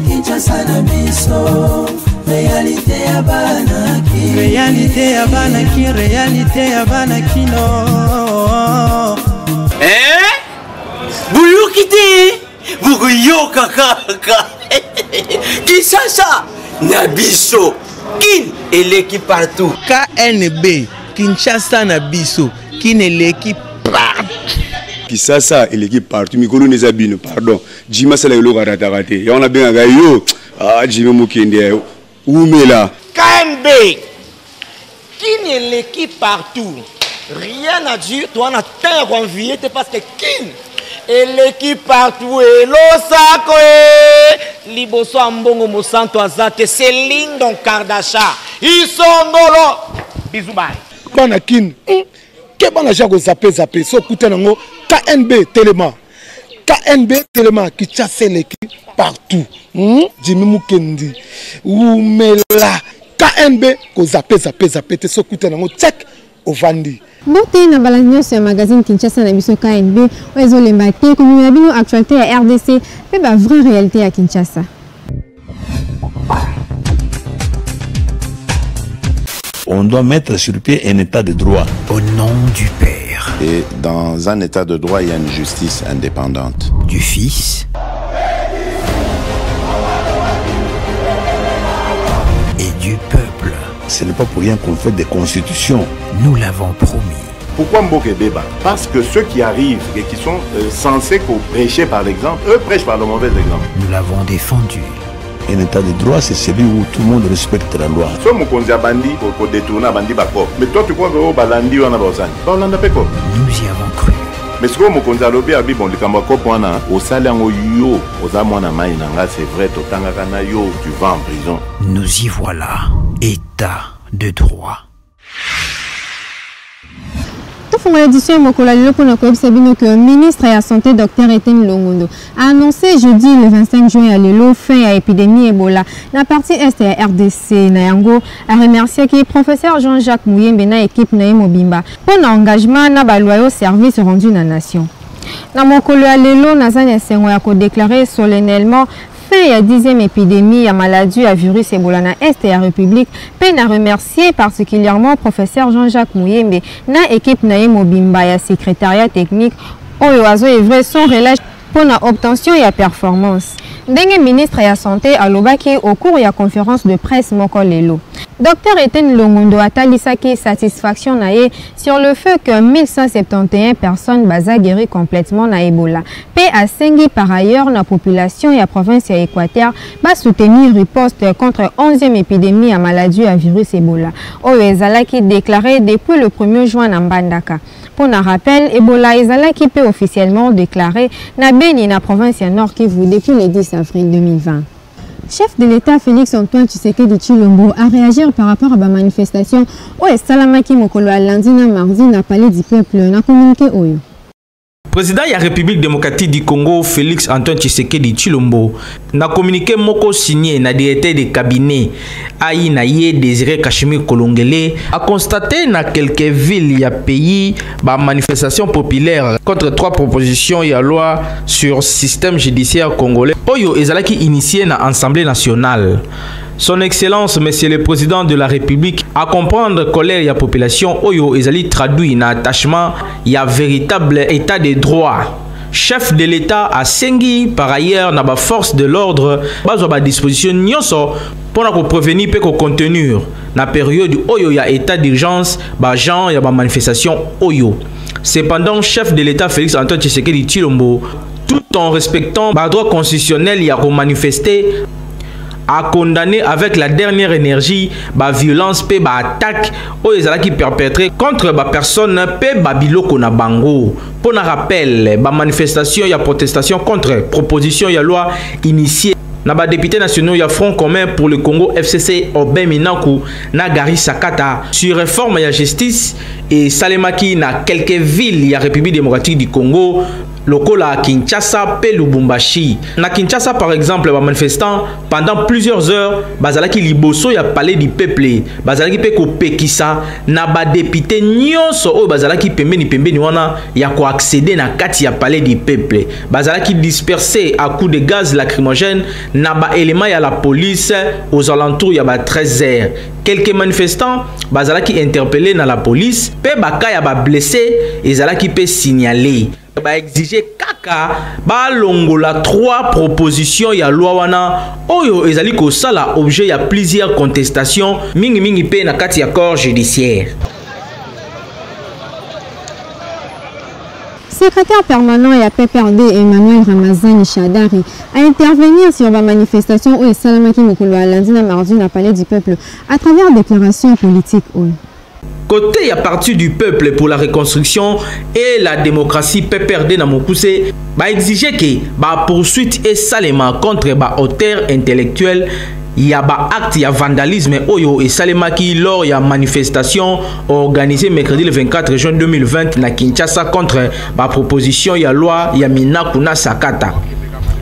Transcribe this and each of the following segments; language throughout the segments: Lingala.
Kinshasa na biso. Réalité ya banaki. Réalité ya banaki. Réalité ya banaki no. Buyukite. Buguyoka kaka. Kinshasa na biso. Kin eleki partout. KNB Kinshasa na biso. Kin eleki partout. Kinshasa eleki partout. Mikolo nezabino pardon. Jima sala yolo karatakate. Ya on a bien yo. Ah Jima mukende. Oumela. KNB. Kin eleki partout. Rien à dire. Toi on a tant envié parce que Kin eleki partout et l'osako liboso ambongo mosanto azate Céline Don Kardasha isongolo bizubai bana Kin ke bana jako zape so kutanango KNB Telema Kinshasa eleki partout Jimmy Mukendi Oumela KNB ko zape te so kutanango check ovandi. Boté na balagno sur magazine Kinshasa na biso KNB ozo lembate comme na bino actualité à RDC pe ba vraie réalité à Kinshasa. On doit mettre sur pied un état de droit. Au nom du Père. Et dans un état de droit, il y a une justice indépendante. Du Fils. Et du peuple. Ce n'est pas pour rien qu'on fait des constitutions. Nous l'avons promis. Pourquoi Mboké débat? Parce que ceux qui arrivent et qui sont censés prêcher par l'exemple, eux prêchent par le mauvais exemple. Nous l'avons défendu. Un état de droit, c'est celui où tout le monde respecte la loi. Pour détourner bandi bako. Mais toi, tu crois que balandi on a besoin. Nous y avons cru. Mais ce que Mokonza lobi abi bon likambako pona au salango yo oza mwana mai nanga c'est vrai totanga kana yo tu vas en prison. Nous y voilà. État de droit. Tout l'édition Mokola Lilo pour notre Sabino que le ministre de la Santé, Dr Etienne Longondo, a annoncé jeudi le 25 juin à l'élo fin à l'épidémie Ebola. La partie est à RDC Nayango a remercié le professeur Jean-Jacques Mouyembe et l'équipe Naïm Obimba pour l'engagement dans le loyal service rendu à la nation. Dans Mokola Lilo, Nazan Sengo a déclaré solennellement il y a 10e épidémie à maladie à virus Ebola na Est et la République, peine à remercier particulièrement le professeur Jean-Jacques Mouyembe, na équipe Naïm Obimba et secrétariat technique, oyoazo et vrai son relâche pour l'obtention et la performance. Dengue ministre de la Santé à l'Obaki au cours de la conférence de presse Mokolelo. Dr Etienne Longondo a talisaki satisfaction sur le fait que 1171 personnes basa guéri complètement na Ebola. P a sengi par ailleurs la population et la province de l'Équateur va soutenir riposte contre 11e épidémie à maladie à virus Ebola. Oezala qui déclaré depuis le 1er juin à Mbandaka. Pour un rappel, Ebola Ezala qui peut officiellement déclarer na Beni na province Nord Kivu depuis le 10 avril 2020. Chef de l'État Félix Antoine Tshisekedi Tshilombo a réagi par rapport à la manifestation où Salamaki Mokolo a lundi na mardi na palais du peuple na communiqué oyo. Président de la République démocratique du Congo, Félix Antoine Tshisekedi Tshilombo, n'a communiqué moko signé na directeur de cabinet Aïe Naye Désiré Kachimir Kolongele a constaté dans quelques villes y a pays ba manifestation populaire contre 3 propositions y a loi sur système judiciaire congolais. Oyo ezalaki initié na Assemblée nationale. Son Excellence, Monsieur le Président de la République, à comprendre colère et la population, Oyo Ezali traduit un attachement, il y a véritable état de droit. Chef de l'État a sengi par ailleurs na ba force de l'ordre, bazo ba disposition nyonso pour prévenir et contenir na période Oyo ya état d'urgence, ba gens ya ba manifestation Oyo. Cependant, chef de l'État Félix Antoine Tshisekedi Tshilombo, tout en respectant ba droit constitutionnel, il y a manifesté a condamné avec la dernière énergie la violence et l'attaque qui perpétrée contre la personne et la biloko na bango. Pour un rappel, la manifestation et protestation contre proposition et loi initiée na ba député nationaux ya Front commun pour le Congo FCC Obin Minaku na Gari Sakata sur réforme ya justice et Salemaki na quelques villes ya République démocratique du Congo lokola à Kinshasa pe Lubumbashi. Na Kinshasa par exemple, les manifestants pendant plusieurs heures bazalaki liboso ya palais du peuple, bazalaki pe ko pekisa na ba député nyonso o bazalaki pembeni wana ya ko accéder na kati ya palais du peuple, bazalaki dispersé à coups de gaz lacrymogène na ba élément ya la police aux alentours ya ba 13h. Quelques manifestants bazalaki interpellés dans la police pe baka ya ba blessé ezalaki pe signalé. Ba exiger kaka ba longola 3 propositions ya loi wana oyo ezali ko sala objet ya plusieurs contestations mingi pe na kati ya corps judiciaire. Secrétaire permanent et à PPRD Emmanuel Ramazani Chadari a intervenu sur la manifestation où Salamaki Mokolo a lundi na mardi na palais du peuple à travers déclaration politique. Côté à partir du peuple pour la reconstruction et la démocratie PPRD na Mokuse ba exiger que ba poursuite et salema contre ba auteur intellectuel ya ba acte ya vandalisme oyo et salemaki lors ya manifestation organisée mercredi le 24 juin 2020 na Kinshasa contre ba proposition ya loi ya Minakuna Sakata.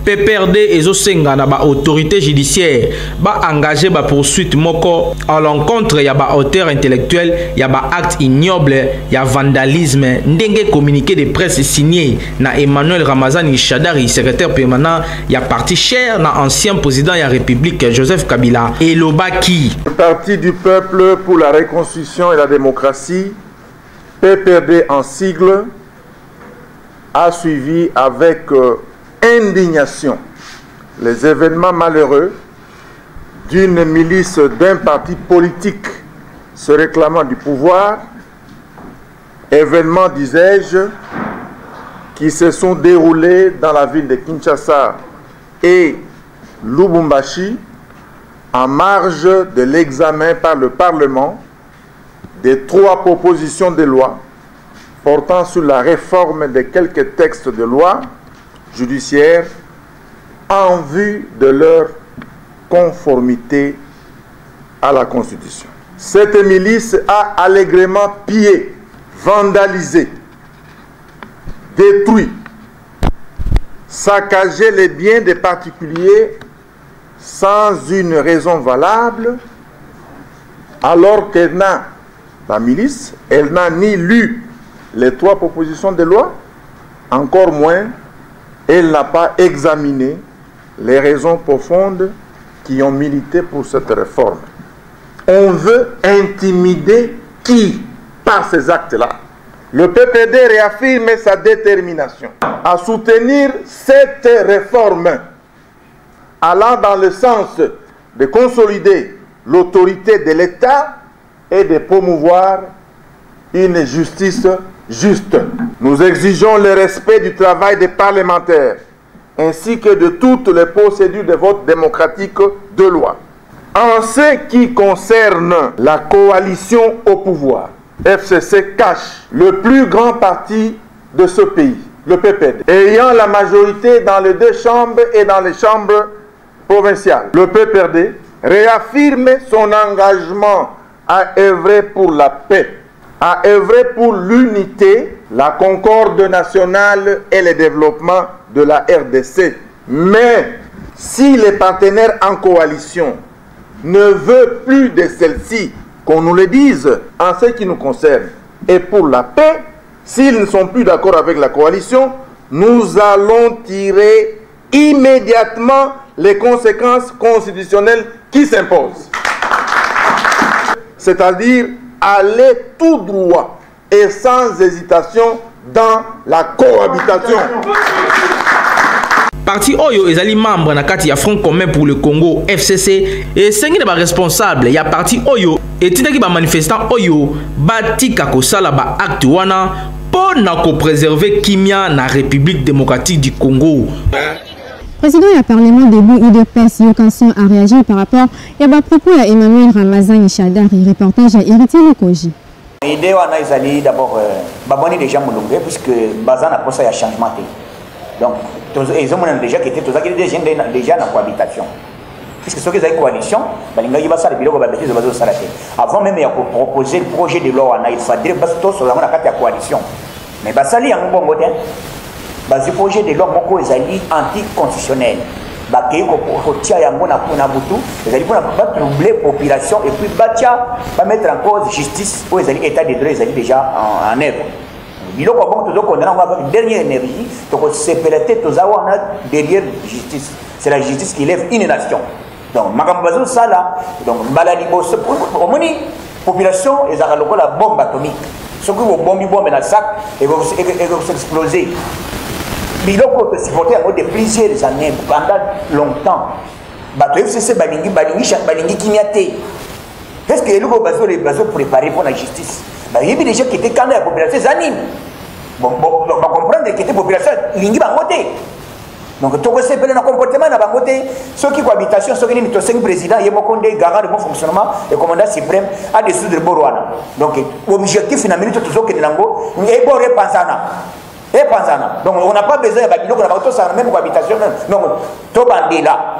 PPRD ezosenga na ba autorité judiciaire ba engagé ba poursuite moko à l'encontre ya ba auteur intellectuel ya ba acte ignoble ya vandalisme ndenge communiqué de presse signé na Emmanuel Ramazani Chadari secrétaire permanent ya parti cher na ancien président ya République Joseph Kabila et Lobaki. Le Parti du peuple pour la reconstruction et la démocratie, PPRD en sigle, a suivi avec indignation les événements malheureux d'une milice d'un parti politique se réclamant du pouvoir, événements, disais-je, qui se sont déroulés dans la ville de Kinshasa et Lubumbashi en marge de l'examen par le Parlement des 3 propositions de loi portant sur la réforme de quelques textes de loi judiciaire en vue de leur conformité à la Constitution. Cette milice a allègrement pillé, vandalisé, détruit, saccagé les biens des particuliers sans une raison valable, alors qu'elle n'a, la milice, elle n'a ni lu les 3 propositions de loi, encore moins elle n'a pas examiné les raisons profondes qui ont milité pour cette réforme. On veut intimider qui par ces actes-là? Le PPD réaffirme sa détermination à soutenir cette réforme allant dans le sens de consolider l'autorité de l'État et de promouvoir une justice juste. Nous exigeons le respect du travail des parlementaires ainsi que de toutes les procédures de vote démocratique de loi. En ce qui concerne la coalition au pouvoir, FCC cache le plus grand parti de ce pays, le PPD, ayant la majorité dans les 2 chambres et dans les chambres provinciales. Le PPD réaffirme son engagement à œuvrer pour la paix, à œuvrer pour l'unité, la concorde nationale et le développement de la RDC. Mais si les partenaires en coalition ne veulent plus de celle-ci, qu'on nous le dise en ce qui nous concerne, et pour la paix, s'ils ne sont plus d'accord avec la coalition, nous allons tirer immédiatement les conséquences constitutionnelles qui s'imposent. C'est-à-dire aller tout droit et sans hésitation dans la cohabitation. Parti Oyo ezali membre na kati ya Front commun pour le Congo FCC et sengi de ba responsable ya parti Oyo etindaki ba manifestant Oyo batika kosala ba acte wana pour na ko préserver kimia na République démocratique du Congo. Président du Parlement début UDPS Yokanson a réagi par rapport à propos à Emmanuel Ramazani Chadari, reportage à Héritier Lokoji. L'idée wana ezali d'abord baboni déjà mulungu puisque bazana pour ça il y a changement. Donc ils ont déjà qui était déjà dans cohabitation. Puisque ceux qui ont une coalition, avant même de proposer le projet de loi, il faudrait que tous soient dans la coalition. Mais Basali a un bon modèle. bazi projet de loi moko ezali anticonstitutionnel bakei kotia yango na butu ezali mpona batroubler population et puis mettre en cause justice oyo ezali état de droit ezali déjà en œuvre biloko bongo tozokondana ngo avec dernière énergie tokosepela te toza wana derrière justice. C'est la justice qui lève une nation. Donc makambo bazosala donc mbala liboso omoni population ezaka lokola bombe atomique soki bombi bombe na sac et s'exploser. Biloko peut supporter de plusieurs années pendant longtemps. Bato FCC balingi kimiate. Qu'est-ce que les bazo préparé pour la justice? Il y a des gens qui étaient quand la population anime. Bon, on va comprendre que la population lingi bangote. Donc tout ce qui est dans comportement na bangote, ceux qui cohabitation, ceux qui sont cinq présidents, il y a beaucoup de garants de bon fonctionnement et commandant suprême à des sous de Borouana. Donc l'objectif finalement tout ce qui est dans le et bon repensana. Donc on n'a pas besoin de même cohabitation. Donc tout bandé là.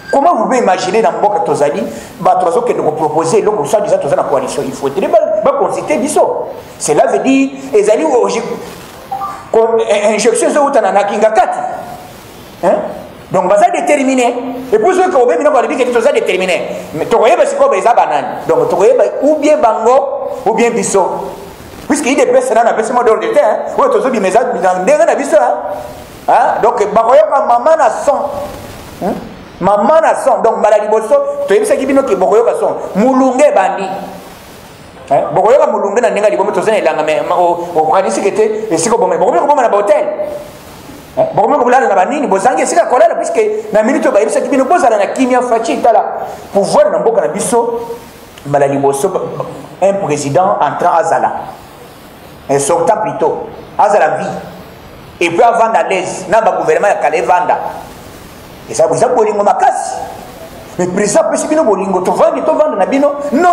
Comment vous pouvez imaginer dans Mboka Tozali, Batrozo que nous proposer l'homme soit disant dans la coalition, il faut consulter Bisso. Cela veut dire ezali injection zo utana kinga kati. Hein? Donc baza déterminé et pour ceux qui ont bien dit que tout ça déterminé. Mais tokoyeba siko beza banane. Donc tokoyeba ou bien bango ou bien Bisso. Puisqu'il y a des personnes qui ont besoin d'ordre de terre, ou tozo bi message dans ndenge na Bisso. Hein? Donc bakoyoka maman na son. Maman na son donc maladi bosso to yebisa kibino ke bokoyoka son mulunge bandi bokoyoka mulunge na ndinga libomo tozana elanga me o kanisi kete esiko bomé bokoyoka bomana ba hotel bokoyoka bulala na banini bozangi esika kolala puisque na minute ba yebisa kibino bozala na kimia fachi tala pouvoir na mboka na biso maladi bosso un président entrant à Zala un sortant plutôt à Zala vie et puis avant à l'aise na ba gouvernement ya kale vanda. Et ça vous a bolingo makasi. Mais président pesibino bolingo to vendre na bino. Non.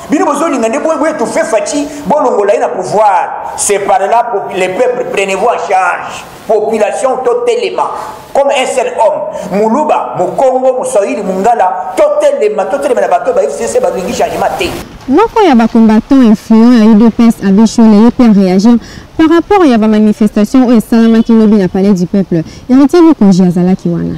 Bino bozolinga ne boye to fait fachi bolongo la na pouvoir. C'est par là les peuples prenez-vous en charge. Population totalement comme un seul homme. Muluba, Mukongo, Muswahili, Mungala, totalement na bato ba FCC ba lingi changement té. Moko ya ba combattants influents à UDPS a Bichole peut réagir par rapport à la manifestation où Salama Kilobi n'a parlé du peuple. Il retient le congé Azala Kiwana.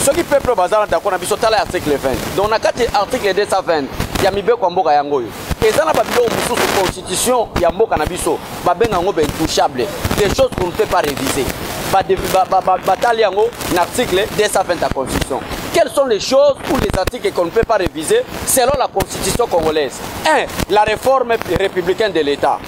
Ce qui peuple bazar d'accord na biso tala article 20 donc na kati article 220 ya mibeko mboka yango yo ezana ba bilo mususu constitution ya mboka na biso ba benga ngo ben touchable des choses qu'on ne peut pas réviser ba tali yango na article 220 de la constitution. Quelles sont les choses ou les articles qu'on ne peut pas réviser selon la constitution congolaise? 1. La réforme républicaine de l'État,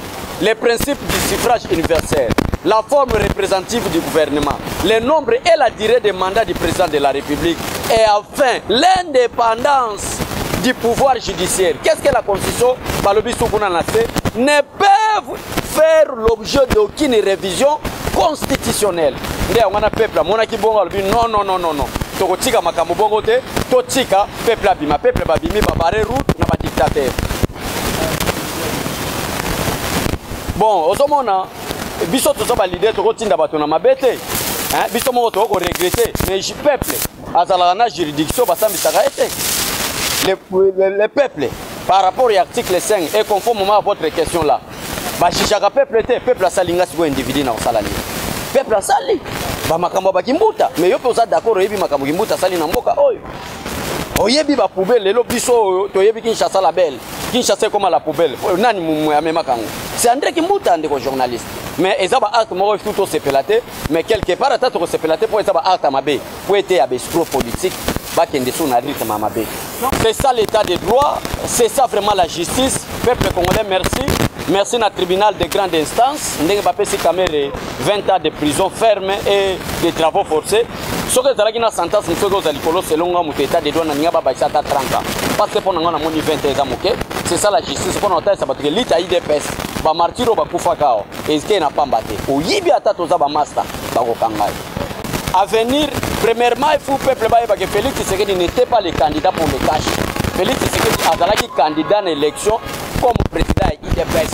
les principes du suffrage universel, la forme représentative du gouvernement, le nombre et la durée des mandats du président de la République et enfin l'indépendance du pouvoir judiciaire. Qu'est-ce que la Constitution ne peuvent faire l'objet d'aucune révision constitutionnelle. Non. Tokotika makambo bongo te, totika peuple abima, peuple babimi babare route na ba dictateur. Bon, osomona biso to ba leader to kotinda bato na mabete. Hein, biso mo to ko regretter, mais le peuple azala na juridiction basambisaka ete. Le peuple par rapport à l'article 5 et conformément à votre question là. Ba chichaka peuple salinga siko individu na osalali. Peuple asali ba makambo ba kimbuta mais yo poza d'accord yebi makambo kimbuta sali na mboka oyo oyebi ba poubelle lelo biso to yebi Kinshasa la belle Kinshasa comme la poubelle nani mumu ya mema kango c'est André Kimbuta ndeko journaliste mais ezaba acte moko tout se pelaté mais quelque part ata to se pelaté pour ezaba acte mabe pour être à escroc politique ba kende sou na rythme mabe. C'est ça l'état de droit, c'est ça vraiment la justice. Peuple congolais, merci na tribunal de grande instance ndenge bapesi kamere 20 ans de prison ferme et de travaux forcés. Soki ezalaki na sentence mosoki ozali kolo selonga moto état de droit na ninga babaisa ata 30 ans parce que mpo nanga namoni 20 eza moke. C'est ça la justice mpona otalisa bato ke lita idps bamartire oyo bakufaka awa ezike na pamba te oyibi ata toza bamaster bakokanga ye. À venir, premièrement, il faut que le peuple que Félix Tshisekedi n'était pas le candidat pour le cash. Félix Tshisekedi a été candidat à l'élection comme président de l'IDPS.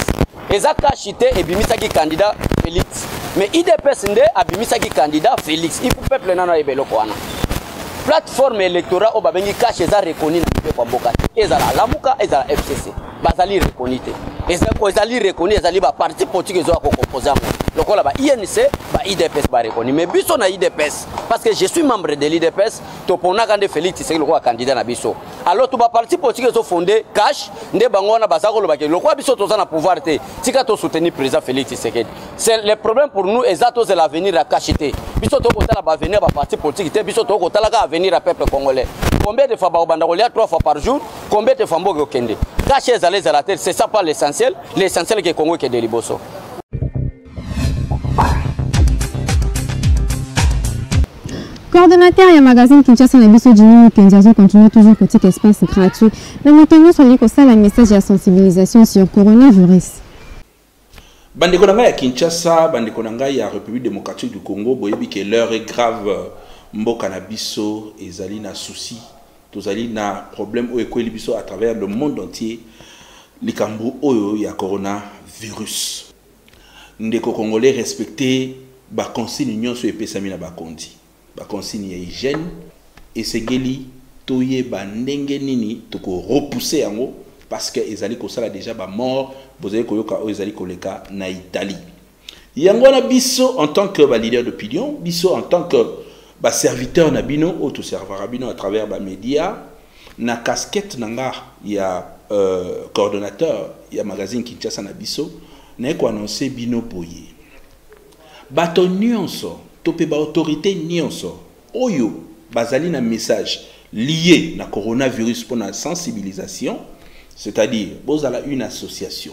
Et ça cash était et bimisaki candidat Félix. Mais IDPS a bimisaki candidat Félix. Il faut que le peuple n'en ait pas. plateforme électorale au babengi cache eza reconnu na kwa mboka ezala lamuka ezala FCC bazali reconnu te ezali reconnu ezali ba parti politique ezo ko composer lokola ba INC ba IDPS ba reconnu mais biso na IDPS parce que je suis membre de l'IDPS to pona quand Félix Tshisekedi lokola candidat na biso alors to ba parti politique ezo fondé cache nde bango na bazako lo ba lokola biso to za na pouvoir te tika to soutenir président Félix Tshisekedi c'est le problème pour nous exactement c'est l'avenir à cache te biso to kotala ba avenir ba parti politique te biso to kotala ka avenir à peuple congolais combien de fois ba banda kolia 3 fois par jour combien de fois mbogo kende cache ezalé à la tête c'est ça pas l'essentiel que Congo qui est de Liboso. Coordonnateur et magazine Kinshasa Nabiso Jimmy Kenjazo continue toujours petit espace gratuit. Mais maintenant sur l'écosystème la message de sensibilisation sur coronavirus. Bandeko nanga ya Kinshasa, bandeko nanga ya République démocratique du Congo, boyebi que l'heure est grave. Mboka na biso ezali na souci, tozali na problème o ekweli biso à travers le monde entier. Likambo oyo ya coronavirus. Ndeko congolais respecter ba consigne nyonso epesami na bakondi. Ba consigne ya hygiène esengeli toye ba ndenge nini toko repousser yango parce que ezali ko sala déjà ba mort bozali koyoka o ezali koleka na Italie. Yango na biso en tant que ba leader d'opinion, biso en tant que ba serviteur na bino auto serveur bino à travers ba médias na casquette nanga ya coordonnateur ya magazine Kinshasa na biso na ko annoncer bino boye bato nyonso topé ba autorité nyonso oyo bazali na message lié na coronavirus pour la sensibilisation, c'est-à-dire bozala une association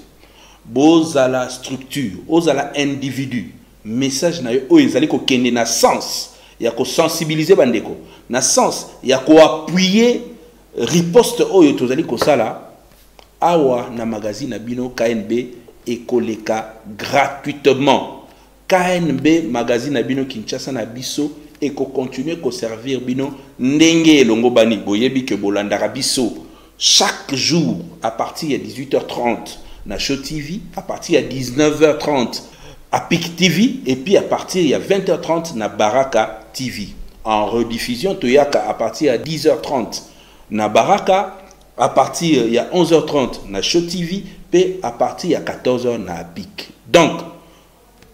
bozala structure bozala individu message na yo oyo ezali ko kende na sens ya ko sensibiliser bandeko na sens ya ko appuyer riposte oyo tozali ko sala awa na magazine na bino KNB ekoleka gratuitement. KNB magazine na bino Kinshasa na biso eko continuer ko servir bino ndenge elongo bani boyebi ke bolandaka biso chaque jour à partir de 18h30 na Show TV, à partir de 19h30 à PIC TV et puis à partir de 20h30 na Baraka TV. En rediffusion toyaka à partir de 10h30 na Baraka, à partir de 11h30 na Show TV et à partir de 14h na PIC. Donc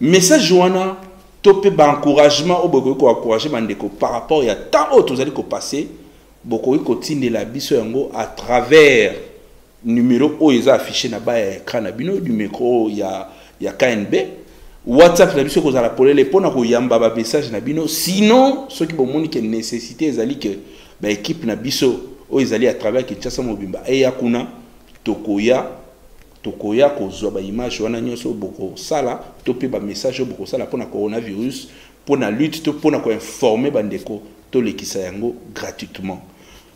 message joana topé ba encouragement au boko ko encourager bandeko par rapport à tant autres vous allez ko passer boko ko tindela biso yango à travers numéro o eza affiché na ba écran na bino du micro ya KNB WhatsApp na biso ko za la polele pona ko yamba ba message na bino sinon ceux qui bomoni que nécessité ezali que ba équipe na biso o ezali à travers Kinshasa Mobimba e yakuna tokoya kozwa ba image wana nyonso boko sala topé ba message boko sala pona coronavirus pona lutte to pona ko informer bandeko to lekisa yango gratuitement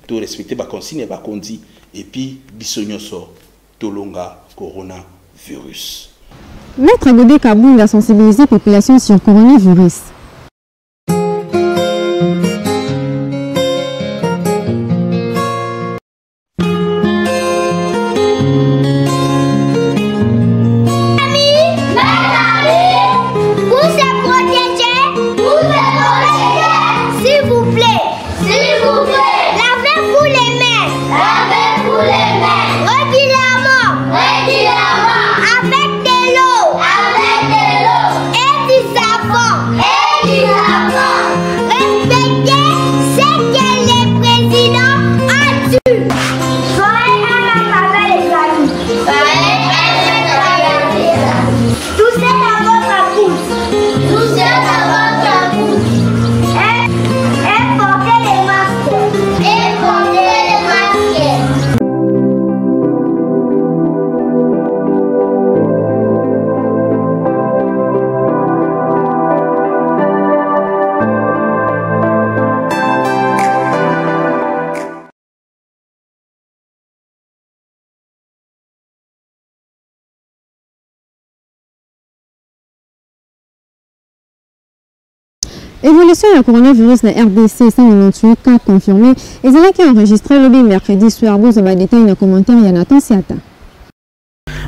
to respecter ba consigne ba kondi et puis biso nyonso to longa coronavirus. Maître Godé Kaboul a sensibilisé la population sur coronavirus. Évolution du coronavirus de RDC 198 cas confirmés et c'est là qui a enregistré le mercredi soir. Vous avez détaillé dans les commentaires, il y en a tant si attend.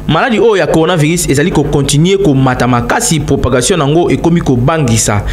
Maladie ya coronavirus ezali ko continuer ko matama kasi propagation nango ekomi ko bangisa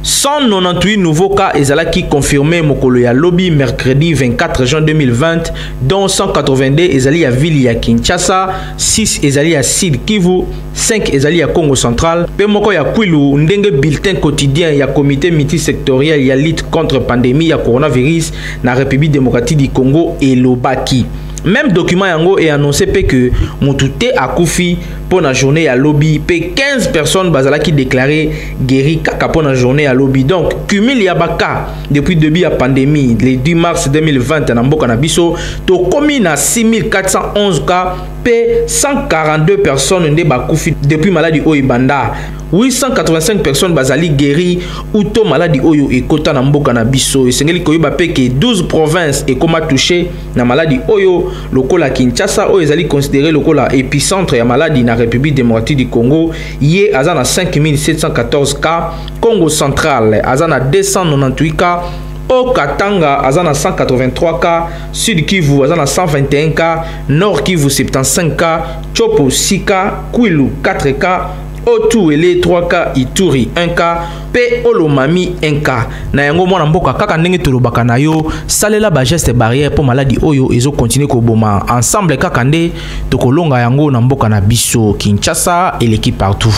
198 nouveaux cas ezalaki confirmés mokolo ya lobby mercredi 24 juin 2020, dont 182 ezali ya ville ya Kinshasa, 6 ezali ya Sud Kivu, 5 ezali ya Congo Central, pe moko ya Kwilu ndenge bulletin quotidien ya comité multisectoriel ya lutte contre pandémie ya coronavirus na République démocratique du Congo elobaki. Même document yango est annoncé que Moutouté a koufi pour la journée à lobby, pe 15 personnes bazalaki déclaré guéri kaka pour la journée à lobby. Donc cumul yabaka depuis le début de la pandémie le 10 mars 2020 na mboka na biso to komi na 6411 cas pe 142 personnes nde bakoufi depuis maladie Oibanda. 885 personnes bazali guéri ou to maladie oyo ekota na mboka na biso. Esengeli koyeba pe ke 12 provinces ekoma touché na maladie oyo lokola Kinshasa oyo ezali considéré lokola épicentre ya maladie na République démocratique du Congo, yé azana 5714 cas, Congo central azana 298 cas, au Katanga azana 183 cas, Sud Kivu azana 121 cas, Nord Kivu 75 cas, Chopo 6 cas, Kwilu 4 cas, Otuele 3 cas, Ituri 1 cas, pe Olomami 1 cas. Na yango mwana mboka kaka ndenge tolobaka na yo salela ba geste barrière pour maladie oyo ezo continuer ko boma ensemble kaka nde tokolonga yango na mboka na biso. Kinshasa et l'équipe partout.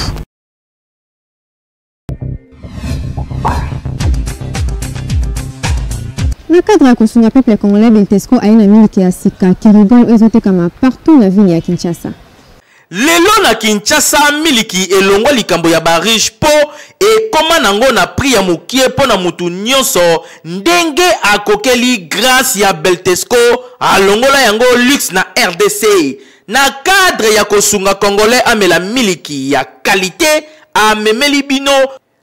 Le cadre à construire peuple congolais Beltesco a une amie qui a sika qui rigole ezote kama partout la ville ya Kinshasa. Lelo na Kinshasa miliki elongo likambo ya bariche po e koma nango na pri ya mokie po na mutu nyonso ndenge akokeli grâce ya Beltesco alongola yango luxe na RDC na cadre ya kosunga congolais amela miliki ya qualité amemeli bino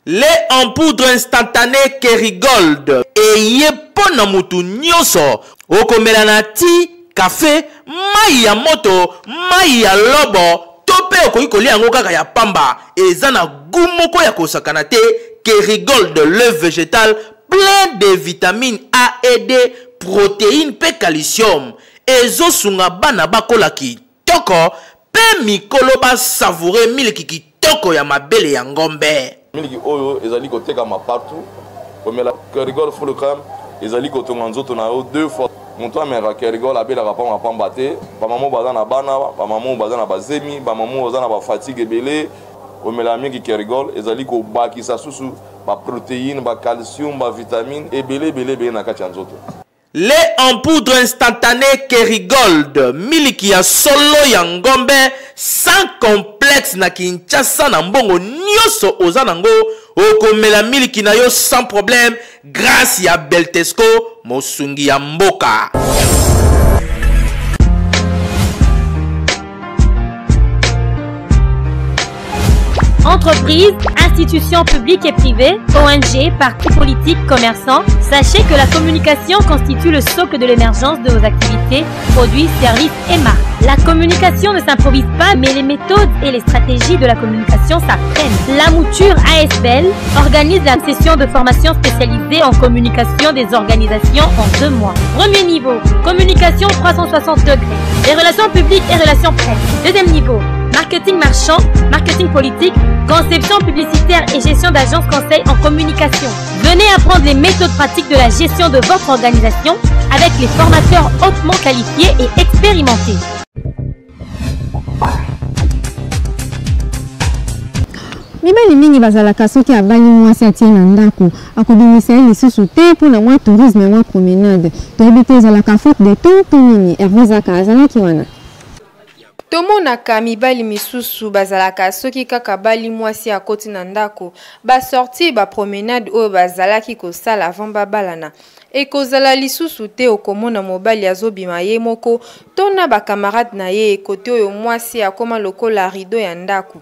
lait en poudre instantané Kerigold e ye po na mutu nyonso okomela na ti café, mai ya moto, mai ya lobo, tope okoki kolia yango kaka ya pamba, eza na goût moko ya kosakana te. Kerigold de l'œuf végétal plein de vitamines A et D, protéines pe calcium. Ezo sunga bana bakola kitoko, pe mikolo ba savourer miliki kitoko ya mabele ya ngombe. Miliki oyo ezali koteka ma partout. Komela Kerigold full crème, ezali kotonga nzoto na yo 2 fois. Monto amera Kerigold abela rapamba pamba te, ba maman baza na bana, ba maman baza na bazemi, ba maman baza na ba fatigue ebele. Omela mingi Kerigold ezali ko bakisa susu ba protéines, ba calcium, ba vitamines ebele bele na kati ya nzoto. Lait en poudre instantané Kerigold, miliki ya solo ya ngombe, sans complexe na Kinshasa na mbongo nyoso oza nango, okomela miliki na yo sans problème, grâce ya Beltesco, mosungi ya mboka. Entreprises, institutions publiques et privées, ONG, partis politiques, commerçants, sachez que la communication constitue le socle de l'émergence de vos activités, produits, services et marques. La communication ne s'improvise pas, mais les méthodes et les stratégies de la communication s'apprennent. La Mouture ASBL organise la session de formation spécialisée en communication des organisations en 2 mois. Premier niveau, communication 360 degrés, les relations publiques et relations presse. Deuxième niveau, marketing marchand, marketing politique, conception publicitaire et gestion d'agence conseil en communication. Venez apprendre les méthodes pratiques de la gestion de votre organisation avec les formateurs hautement qualifiés et expérimentés. Mibali mingi bazalaka soki abali mwasi atie na ndako akobimisa ye lisusu te mpona mwa tourisme mwa promenade toyebi te ezalaka faute de temps to nini Hervé Zaka azalaki wana. Tomonaka mibali misusu bazalaka soki kaka bali mwasi akoti na ndako basorti ba promenade oyo bazalaki kosala avant babalana ekozala lisusu te okomona mobali azobima ye moko tona ba camarade na ye kote oyo mwasi akoma lokola rideau ya ndako.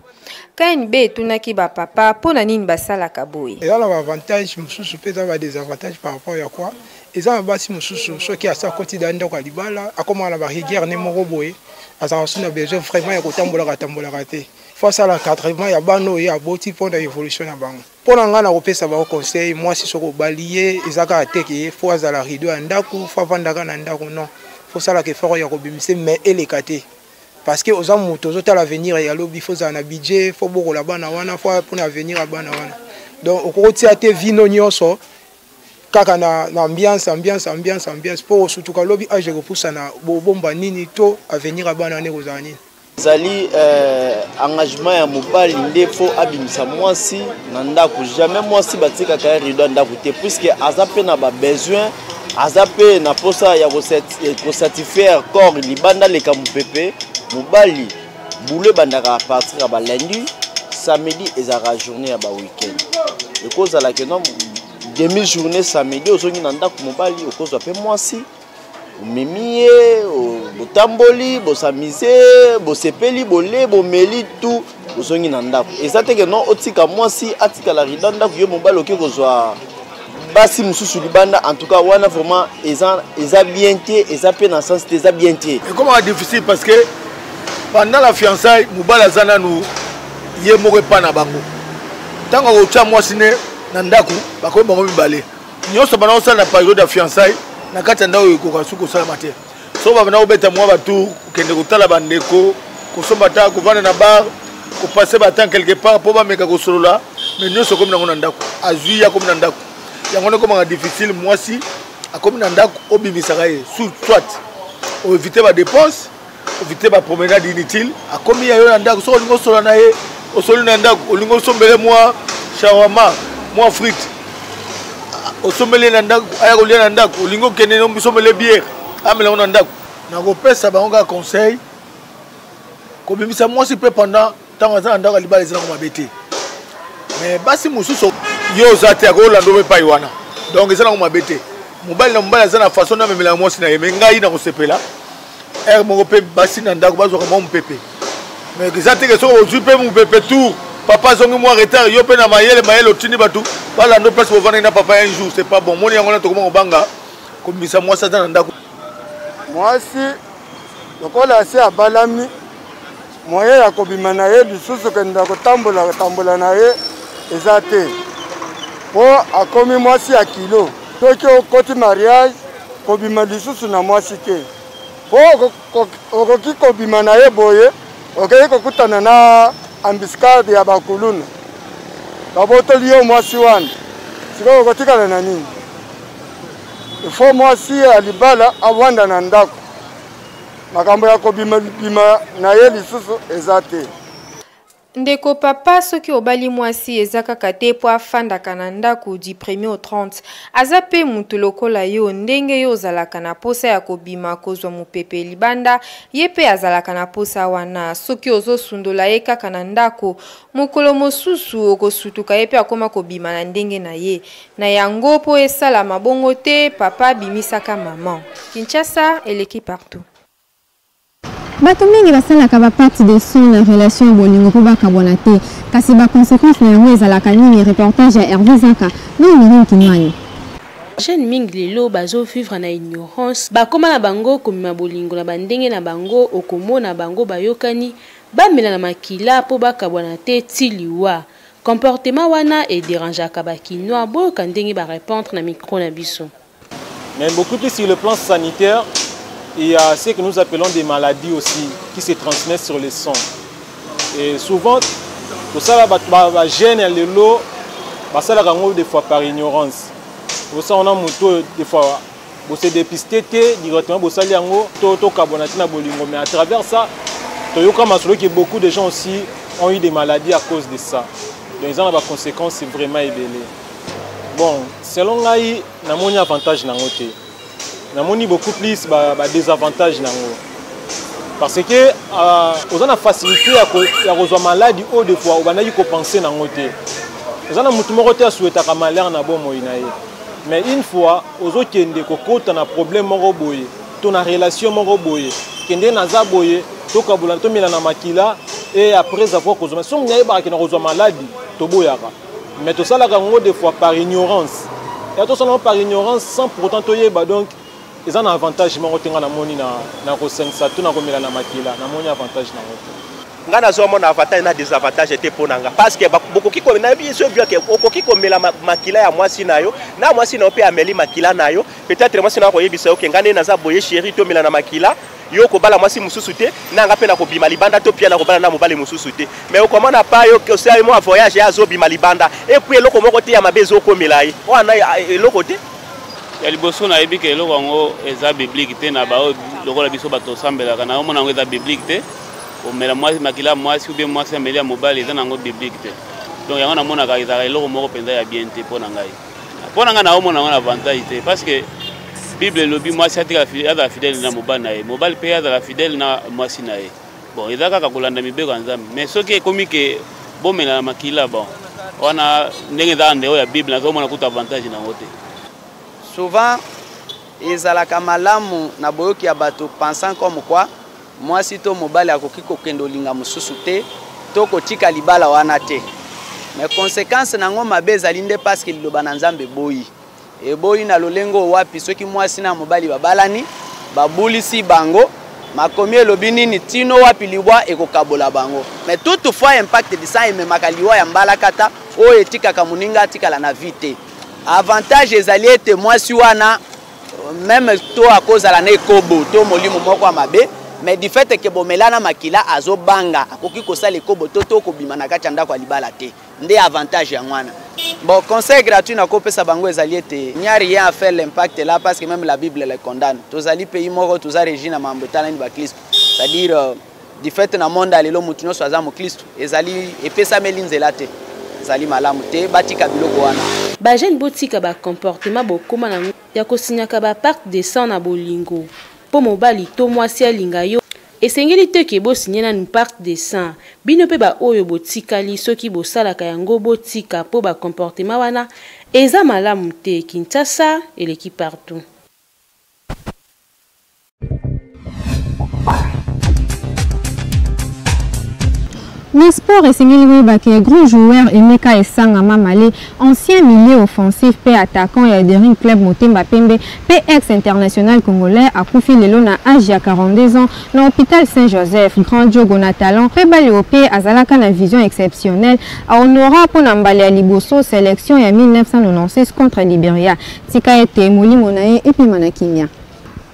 KNB etunaki ba papa pona nini basalaka boye. Eza na avantage mususu pe za des avantages par rapport ya quoi eza na basi mususu soki asa koti da ndako libala akoma na ba rivière ne moko boye azansu na besoin vraiment ya kotambola te. Face à l'encadrement ya bano ya boti pona évolution na bango. Pona nga na kopesa ba conseil moi si soko balier ezaka ateke fo azala rideau ya ndako fo vandaka na ndako non. Faut ça la ke fort ya kobimise mais elekate. Parce que aux amours, aux autres l'avenir, il y a l'obli, faut un budget, faut beaucoup la bana wana, faut pour l'avenir la bana wana. donc okotia te vino nyonso kaka na ambiance pour surtout ka lobi age repousser na bomba nini to avenir abana ne kozana nini zali engagement ya mobali nde fo abimisa mwasi na ndako jamais mwasi batika ka rido ndako te puisque azape na ba besoin azape na posa ya ko satisfaire corps libanda leka mupepe mobali boulot bandaka à partir à lundi samedi ezaka journée ya ba weekend ekozala ke non demi journée samedi ozongi na ndako mobali okozwa pe mwasi omemie botamboli bosamize bosepeli bole bomeli tout ozongi na ndako eza te ke non otika mwasi atika la rida ndako yo mobali oke kozwa basi mususu libanda en tout cas wana vraiment eza bien te eza pe na sens te eza bien te et comment difficile parce que pendant la fiançailles mobali azana nous ye moko pa na bango tango ocha mwasi ne na ndako bakoyi bango mibale nyonso bana osala na période ya fiançailles na kati ya ndako ekoka suki osalama te so babana obeta mwa batour okende kotala bandeko kosomba ta kovanda na bar kopase batemps quelque part mpo bameka kosolola mais nyonso okomi nango na ndako azwi akomi na ndako yango nde ekomaka difficile mwasi akomi na ndako obimisaka ye soit oevite badepense ovite bapromenade inutile akomi yayo na ndako soki olingi osola na ye osoli na ndako olingi osombele mwa shawama mwa frite osombele na ndako aya kolia na ndako olingi okende osombele biere amelango na ndako nakopesa bango kaka conseil kobimisa mwasi mpe pendant ntango aza na ndako alibala ezanako mabe te mais basi mosusu yo oza te akolanda mpe epai wana donc ezanako mabe te mobali na mobali aza na façon na amemela mwasi na ye me ngai nakosepela ere moko mpe basi na ndako bazwaka mwa mopepe mais eza teke soki ozwi mpe mopepe tour papa azongi mwa retard yo mpe na mayele otindi bato balanda place bovandaki na papa un jour c'est pas bon moni yango na tokoma kobanga kobimisa mwasi aza na ndako mwasi lokola asi abalami moye ya kobima na ye lisusu kenda kotambola na ye eza te mpo akomi mwasi ya kilo soki okoti mariage kobima lisusu na mwasi te mpo okoki kobima na ye boye okei kokutana na ambiscade ya bakuluna babotoli yo mwasi wana sikoyo okotikala na nini ifo mwasi ya libala awanda na ndako makambo ya kobima na ye lisusu eza te ndeko papa soki obali mwasi eza kaka te po afandaka na ndako du 1er au 30 aza pe mutu lokola yo ndenge yo ozalaka na posa ya kobima kozwa mopepe libanda ye pe azalaka na posa wana soki ozosundola ye kaka na ndako mokolo mosusu okosutuka ye pe akoma kobima na ndenge na ye na yango po esala mabongo te papa bimisaka maman Kinshasa eleki partout. bato mingi basalaka baparti de son na relation ya bolingo mpo bakabwana te kasi baconséquence na yango ezalaka nini reportage ya Hervé Zaka na Mirin Kinwayo. Jeune mingi lelo bazovivre na ignorance bakoma na bango komema bolingo na bandenge na bango okomona bango bayokani bamela na makila mpo bakabwana te ti liwa comportement wana ederangeaka bakinois boyoka ndenge barépondre na micro na biso. Mais beaucoup plus sur le plan sanitaire, il y a ce que nous appelons des maladies aussi qui se transmettent sur les sons. Et souvent, tout ça, les gènes et les lots, ça des fois par ignorance. Pour ça, on a des fois, on se dépisté directement, on s'allie en haut, mais à travers ça, que beaucoup de gens aussi ont eu des maladies à cause de ça. Donc, ils ont des conséquences vraiment élevées. Bon, selon moi, il y a un avantage dans le côté. Il y a beaucoup plus de désavantages. Parce que on a la facilité à rejoindre maladie ou des fois on a eu penser dans le côté. On a mutumo côté à souhaiter que malheur na bon moinae. Mais une fois aux autres qui ont un problème moroboye, ton relation moroboye, qui est naza boye, to kabula to mila na makila et après avoir causé. Si on y a pas qui na rejoindre maladie, to boyaka. Mais tout ça là des fois par ignorance. Et tout ça par ignorance sans pourtant to yeba donc ils ont un avantage mais on tient na moni na ko sensa tout na ko mila na makila na moni avantage na nga nazomona avantage na désavantage te mpo na nga parce que bokoki komela biso bien que okoki komela makila ya mwasi na yo na mwasi na yo mpe ameli makila na yo peut-être mwasi na yo koyebisa yo ke nga nde naza boye chéri tomela na makila yo kobala mwasi mususu te nanga mpe na kobima libanda to pia na kobala na mobali mususu te mais okomona pa yo osali mo voyage azobima libanda et puis eloko moko te ya mabe ezokomela ye wana eloko te ya liboso nayebi ke eloko yango eza biblique te na bao lokola biso bato osambelaka na omona yango eza biblique te omela mwasi makila mwasi ou bien mwasi ameli ya mobali eza nango biblique te donc yango namonaka ezaka eloko moko mpenza ya bien te mpo na ngai naomona yango na avantage te parce que bible elobi mwasi azala fidèle na mobali na ye mobali mpe azala fidèle na mwasi na ye bon eza kaka kolanda mibeko ya nzambe mais soki ekomi ke bomela na makila bon wana ndenge ezaka ndeko ya bible nazomona kuta avantage nango te souvent ezalaka malamu na boyoki ya bato pensant comme quoi mwasi to mobali akoki kokende olinga mosusu te to kotika libala wana te mais conséquence nango mabe ezali nde parce que liloba na nzambe boyi eboyi na lolengo wapi soki mwasi na mobali babalani babulisi bango makomi elobi nini tino wapi liwa ekokabola bango mais toutefois impact de ça ememaka liwa ya mbalakata oyo etikaka moninga atikala na vie te avantage ezali ete mwasi wana même to akozala na ekobo to molimo moko ya mabe mais du fait que bomelana makila azobanga akoki kosala ekobo to kobima na kati ya ndako ya libala te nde avantage ya mwana bon conseil gratuit na kopesa bango ezali ete n'y a rien à faire l'impact là parce que même la Bible le condamne tozali pays moko toza régi na mambo etalani baklisto c'est-à-dire du fait na monde alelo mutu nyonso aza moklisto ezali epesameli nzela te ezali malamu te batika biloko wana bajeune botika bacomportement bokóma nango ya kosinyaka baparte de sang na bolingo mpo mobali to mwasi alinga yo esengeli te ke bosinye nanu parte de sang bino mpe baoyo botikali soki bosalaka yango botika mpo bacomportement wana eza malamu te. Kinshasa eleki partout. Le sport est un grand joueur Emeka Esanga Mamale, ancien milieu offensif, paix attaquant et adhérent club Motemba Pembe, ex international congolais, a confié le long à âge à 42 ans dans l'hôpital Saint-Joseph, grand Diogo Natalan, paix Baliopé, Azalaka na vision exceptionnelle, à Honora pour Nambale à Liboso, sélection en 1996 contre Libéria, Tika ete Moli Monae et puis Manakimia.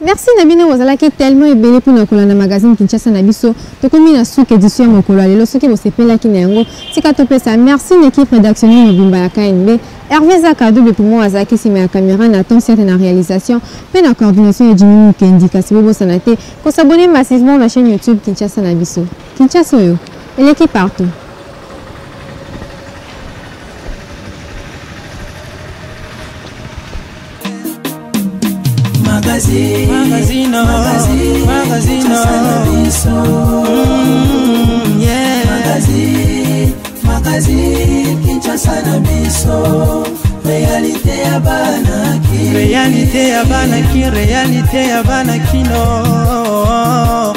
Merci Nabina Wazala qui est tellement ébélé pour nous coller dans le magazine Kinshasa Nabiso. Tu comme une souk édition mon collègue. Le souk qui vous s'appelle là qui n'est pas. Si tu as ça, merci l'équipe rédactionnelle de Bimba KNB. Hervé Zaka double pour moi Azaki si ma caméra n'attend certaines réalisations. Mais la coordination est Jimmy Mukendi kasi bobo sanate. Qu'on s'abonne massivement à la chaîne YouTube Kinshasa Nabiso. Kinshasa yo. Et l'équipe partout. Magazine, Kinshasa Nabiso, réalité ya banaki, réalité ya banaki, réalité ya banaki no.